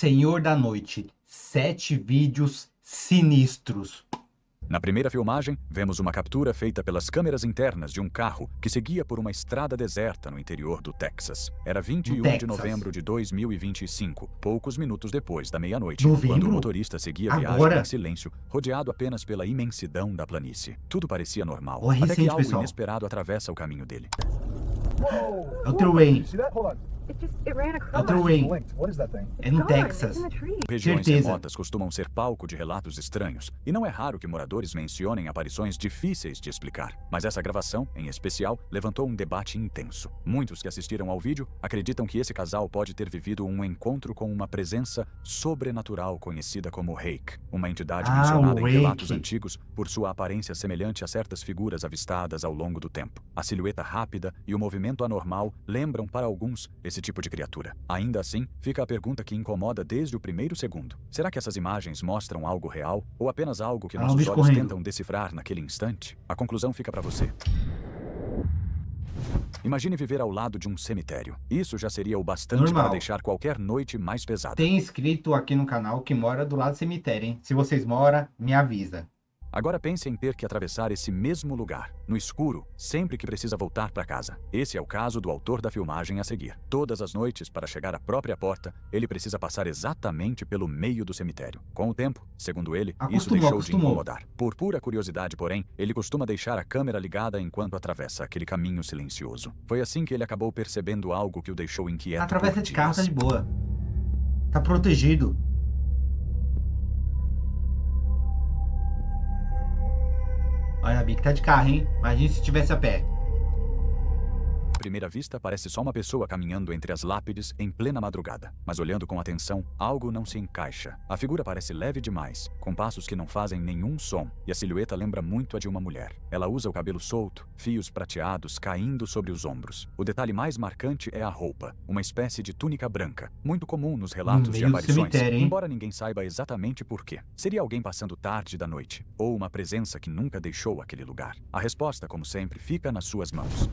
Senhor da Noite. 7 vídeos sinistros. Na primeira filmagem, vemos uma captura feita pelas câmeras internas de um carro que seguia por uma estrada deserta no interior do Texas. Era 21 de novembro de 2025, poucos minutos depois da meia-noite, quando o motorista seguia a viagem em silêncio, rodeado apenas pela imensidão da planície. Tudo parecia normal, até que algo inesperado atravessa o caminho dele. É o True. É no Texas. Regiões remotas costumam ser palco de relatos estranhos, e não é raro que moradores mencionem aparições difíceis de explicar. Mas essa gravação, em especial, levantou um debate intenso. Muitos que assistiram ao vídeo acreditam que esse casal pode ter vivido um encontro com uma presença sobrenatural conhecida como Reik, uma entidade mencionada em relatos antigos por sua aparência semelhante a certas figuras avistadas ao longo do tempo. A silhueta rápida e o movimento anormal lembram para alguns esse tipo de criatura. Ainda assim, fica a pergunta que incomoda desde o primeiro segundo. Será que essas imagens mostram algo real ou apenas algo que nossos olhos tentam decifrar naquele instante? A conclusão fica para você. Imagine viver ao lado de um cemitério. Isso já seria o bastante para deixar qualquer noite mais pesada. Tem inscrito aqui no canal que mora do lado do cemitério, hein? Se vocês moram, me avisa. Agora pense em ter que atravessar esse mesmo lugar, no escuro, sempre que precisa voltar para casa. Esse é o caso do autor da filmagem a seguir. Todas as noites, para chegar à própria porta, ele precisa passar exatamente pelo meio do cemitério. Com o tempo, segundo ele, isso deixou de incomodar. Por pura curiosidade, porém, ele costuma deixar a câmera ligada enquanto atravessa aquele caminho silencioso. Foi assim que ele acabou percebendo algo que o deixou inquieto. Atravessa de carro, tá de boa. Tá protegido. Olha, a Bic tá de carro, hein? Imagina se estivesse a pé. À primeira vista, parece só uma pessoa caminhando entre as lápides em plena madrugada. Mas olhando com atenção, algo não se encaixa. A figura parece leve demais, com passos que não fazem nenhum som, e a silhueta lembra muito a de uma mulher. Ela usa o cabelo solto, fios prateados caindo sobre os ombros. O detalhe mais marcante é a roupa, uma espécie de túnica branca, muito comum nos relatos de aparições, embora ninguém saiba exatamente por quê. Seria alguém passando tarde da noite, ou uma presença que nunca deixou aquele lugar? A resposta, como sempre, fica nas suas mãos.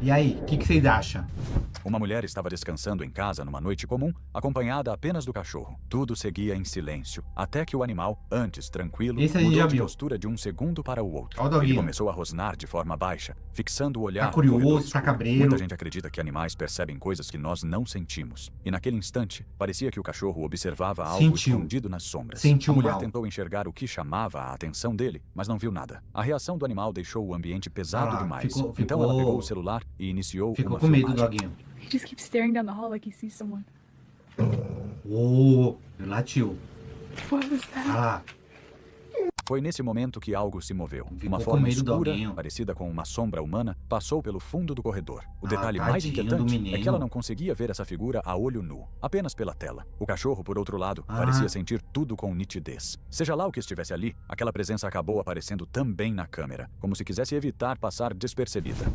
E aí, o que vocês acham? Uma mulher estava descansando em casa numa noite comum, acompanhada apenas do cachorro. Tudo seguia em silêncio, até que o animal, antes tranquilo, mudou de postura de um segundo para o outro. Ele começou a rosnar de forma baixa, fixando o olhar. Tá curioso, tá cabreiro. Muita gente acredita que animais percebem coisas que nós não sentimos. E naquele instante, parecia que o cachorro observava algo escondido nas sombras. A mulher tentou enxergar o que chamava a atenção dele, mas não viu nada. A reação do animal deixou o ambiente pesado demais. Então ela pegou o celular e iniciou uma com medo do doguinho. He just keeps staring down the hall like he sees someone. Latiu. What was that? Ah lá. Foi nesse momento que algo se moveu. Uma forma escura, parecida com uma sombra humana, passou pelo fundo do corredor. O detalhe mais inquietante é que ela não conseguia ver essa figura a olho nu, apenas pela tela. O cachorro, por outro lado, parecia sentir tudo com nitidez. Seja lá o que estivesse ali, aquela presença acabou aparecendo também na câmera, como se quisesse evitar passar despercebida.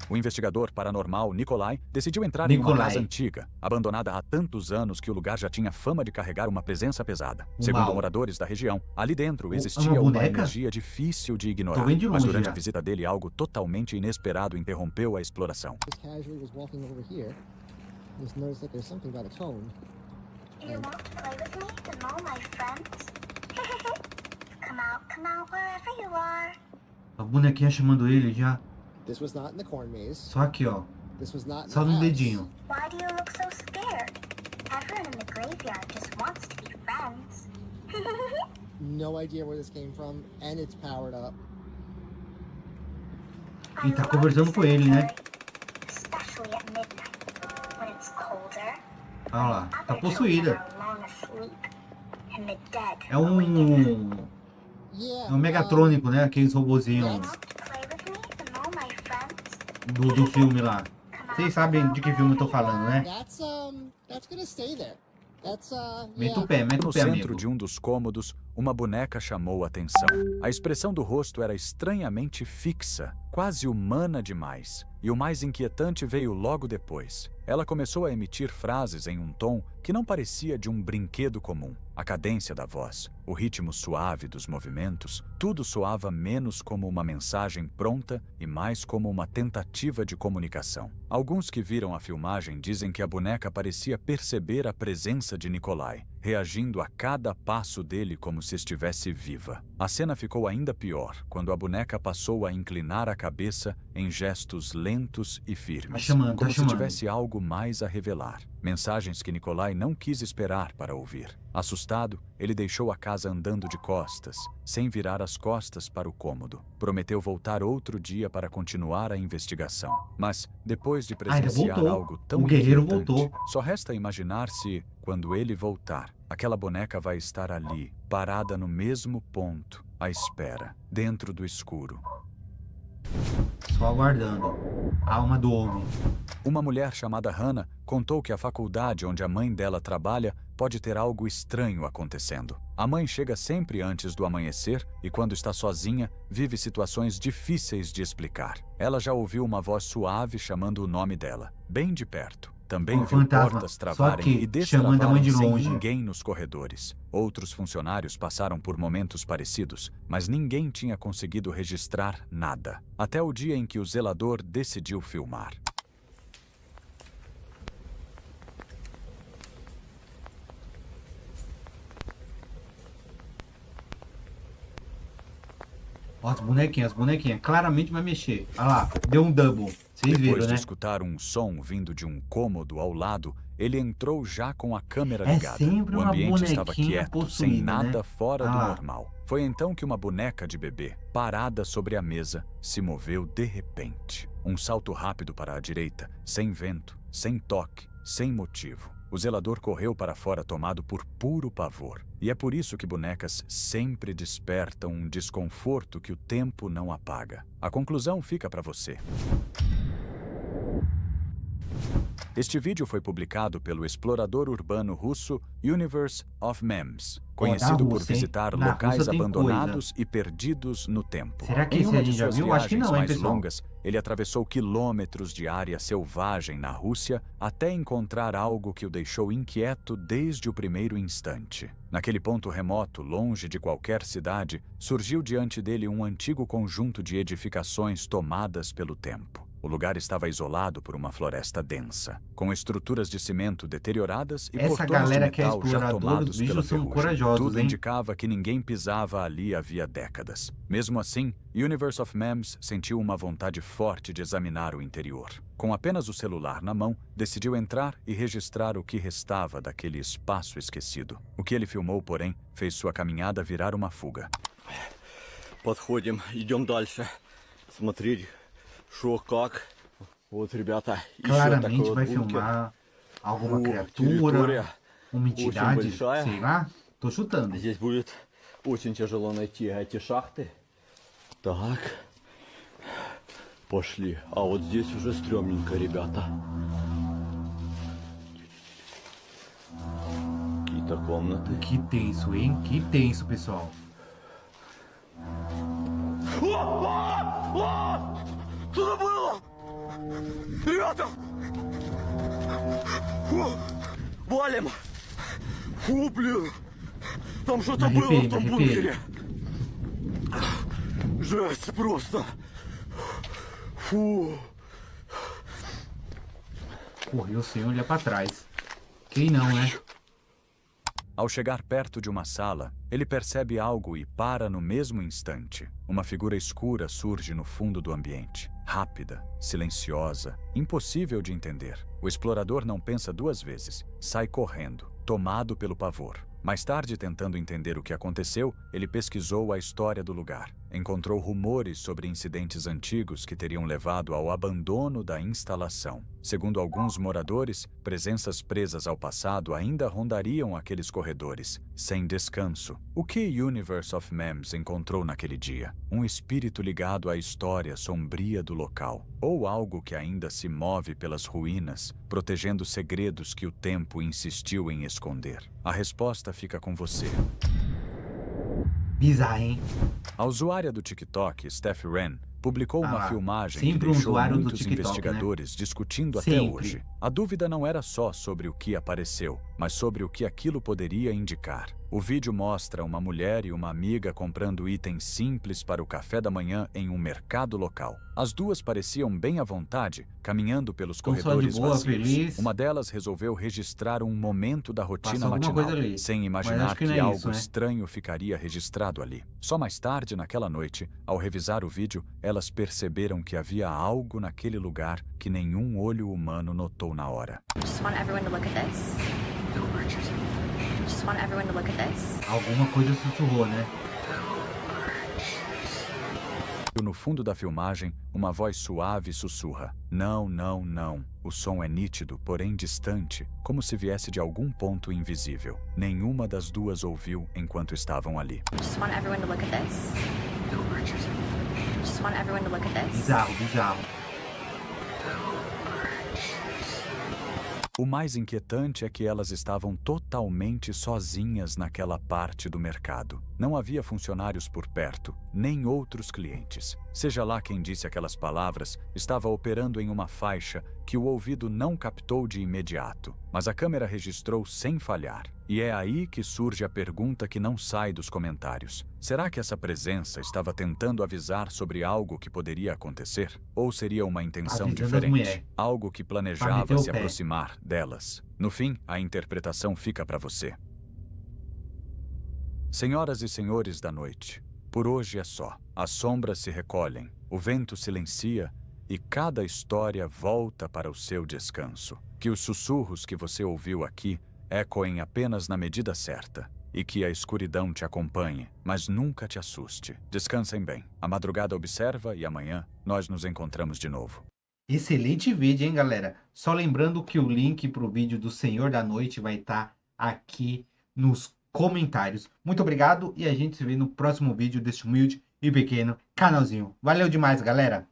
O investigador paranormal Nikolai decidiu entrar em uma casa antiga, abandonada há tantos anos que o lugar já tinha fama de carregar uma presença pesada. Segundo moradores da região, ali dentro existia uma energia difícil de ignorar. Mas durante a visita dele, algo totalmente inesperado interrompeu a exploração. A bonequinha chamando ele já. Só aqui, ó. Só no dedinho. E tá conversando com ele, né? Olha lá, tá possuída. É um megatrônico, né? Aqueles robozinhos do filme lá. Vocês sabem de que filme eu tô falando, né? Mete o pé, No centro de um dos cômodos, uma boneca chamou a atenção. A expressão do rosto era estranhamente fixa, quase humana demais. e o mais inquietante veio logo depois. Ela começou a emitir frases em um tom que não parecia de um brinquedo comum. A cadência da voz, o ritmo suave dos movimentos, tudo soava menos como uma mensagem pronta e mais como uma tentativa de comunicação. Alguns que viram a filmagem dizem que a boneca parecia perceber a presença de Nikolai, reagindo a cada passo dele como se estivesse viva. A cena ficou ainda pior quando a boneca passou a inclinar a cabeça em gestos lentos e firmes, como se tivesse algo mais a revelar. Mensagens que Nikolai não quis esperar para ouvir. Assustado, ele deixou a casa andando de costas, sem virar as costas para o cômodo. Prometeu voltar outro dia para continuar a investigação. Mas, depois de presenciar algo tão inquietante, só resta imaginar se, quando ele voltar, aquela boneca vai estar ali, parada no mesmo ponto, à espera, dentro do escuro. Só aguardando. Alma do homem. Uma mulher chamada Hannah contou que a faculdade onde a mãe dela trabalha pode ter algo estranho acontecendo. A mãe chega sempre antes do amanhecer e, quando está sozinha, vive situações difíceis de explicar. Ela já ouviu uma voz suave chamando o nome dela, bem de perto. Também viu portas travarem e destravarem sem ninguém nos corredores. Outros funcionários passaram por momentos parecidos, mas ninguém tinha conseguido registrar nada. Até o dia em que o zelador decidiu filmar. Ó, as bonequinhas. Claramente vai mexer. Olha lá, deu um double. Vocês viram, Depois de né? escutar um som vindo de um cômodo ao lado, ele entrou já com a câmera ligada. Sempre o uma ambiente estava bonequinha quieto, possuída, sem nada né? fora do normal. Foi então que uma boneca de bebê, parada sobre a mesa, se moveu de repente. Um salto rápido para a direita, sem vento, sem toque, sem motivo. O zelador correu para fora tomado por puro pavor. E é por isso que bonecas sempre despertam um desconforto que o tempo não apaga. A conclusão fica para você. Este vídeo foi publicado pelo explorador urbano russo Universe of Memes, conhecido por visitar locais abandonados e perdidos no tempo. Será que em uma de já suas viu? Acho que viagens não, hein, mais pessoal? longas, ele atravessou quilômetros de área selvagem na Rússia até encontrar algo que o deixou inquieto desde o primeiro instante. Naquele ponto remoto, longe de qualquer cidade, surgiu diante dele um antigo conjunto de edificações tomadas pelo tempo. O lugar estava isolado por uma floresta densa, com estruturas de cimento deterioradas e portões de metal já tomados pela ferrugem. Tudo indicava que ninguém pisava ali havia décadas. Mesmo assim, Universe of Memes sentiu uma vontade forte de examinar o interior. Com apenas o celular na mão, decidiu entrar e registrar o que restava daquele espaço esquecido. O que ele filmou, porém, fez sua caminhada virar uma fuga. Подходим, идем дальше. Смотреть, что как. Вот, ребята, Claramente vai filmar alguma criatura, uma entidade, sei lá. Tô chutando. Здесь будет очень тяжело найти эти шахты. Так, пошли. А вот здесь уже стрёмненько, ребята. Какие-то комнаты. Que tenso, hein? Que tenso, pessoal. Что было? Ребята! Фу! Валим! Фу, блин! Там что-то было в том бункере! Жесть просто! Фу! Correu sem olhar pra trás. Quem não, né? Ao chegar perto de uma sala, ele percebe algo e para no mesmo instante. Uma figura escura surge no fundo do ambiente. Rápida, silenciosa, impossível de entender. O explorador não pensa duas vezes. Sai correndo, tomado pelo pavor. Mais tarde, tentando entender o que aconteceu, ele pesquisou a história do lugar. Encontrou rumores sobre incidentes antigos que teriam levado ao abandono da instalação. Segundo alguns moradores, presenças presas ao passado ainda rondariam aqueles corredores, sem descanso. O que Universe of Memes encontrou naquele dia? Um espírito ligado à história sombria do local, ou algo que ainda se move pelas ruínas, protegendo segredos que o tempo insistiu em esconder? A resposta fica com você. Bizarro, hein? A usuária do TikTok, Steph Wren, publicou Ah uma lá, filmagem que sempre um deixou usuário do muitos TikTok, né? investigadores discutindo até Sempre. hoje. A dúvida não era só sobre o que apareceu, mas sobre o que aquilo poderia indicar. O vídeo mostra uma mulher e uma amiga comprando itens simples para o café da manhã em um mercado local. As duas pareciam bem à vontade, caminhando pelos Tão só de corredores boa, vazios. feliz. Uma delas resolveu registrar um momento da rotina Passou alguma matinal, coisa ali. sem Mas imaginar acho que que, não é algo isso, né? estranho ficaria registrado ali. Só mais tarde, naquela noite, ao revisar o vídeo, elas perceberam que havia algo naquele lugar que nenhum olho humano notou na hora. Just want everyone to look at this. Just want everyone to look at this. Alguma coisa sussurrou, né? No fundo da filmagem, uma voz suave sussurra: "Não, não, não." O som é nítido, porém distante, como se viesse de algum ponto invisível. Nenhuma das duas ouviu enquanto estavam ali. Just want everyone to look at this. Just want everyone to look at this. Bizarro, bizarro. O mais inquietante é que elas estavam totalmente sozinhas naquela parte do mercado. Não havia funcionários por perto, nem outros clientes. Seja lá quem disse aquelas palavras, estava operando em uma faixa que o ouvido não captou de imediato, mas a câmera registrou sem falhar. E é aí que surge a pergunta que não sai dos comentários. Será que essa presença estava tentando avisar sobre algo que poderia acontecer? Ou seria uma intenção Avisando as diferente? mulheres. Algo que Pra planejava meter o se pé. aproximar delas? No fim, a interpretação fica para você. Senhoras e senhores da noite, por hoje é só. As sombras se recolhem, o vento silencia e cada história volta para o seu descanso. Que os sussurros que você ouviu aqui ecoem apenas na medida certa e que a escuridão te acompanhe, mas nunca te assuste. Descansem bem. A madrugada observa e amanhã nós nos encontramos de novo. Excelente vídeo, hein, galera? Só lembrando que o link pro vídeo do Senhor da Noite vai estar aqui nos comentários. Muito obrigado e a gente se vê no próximo vídeo deste humilde e pequeno canalzinho. Valeu demais, galera!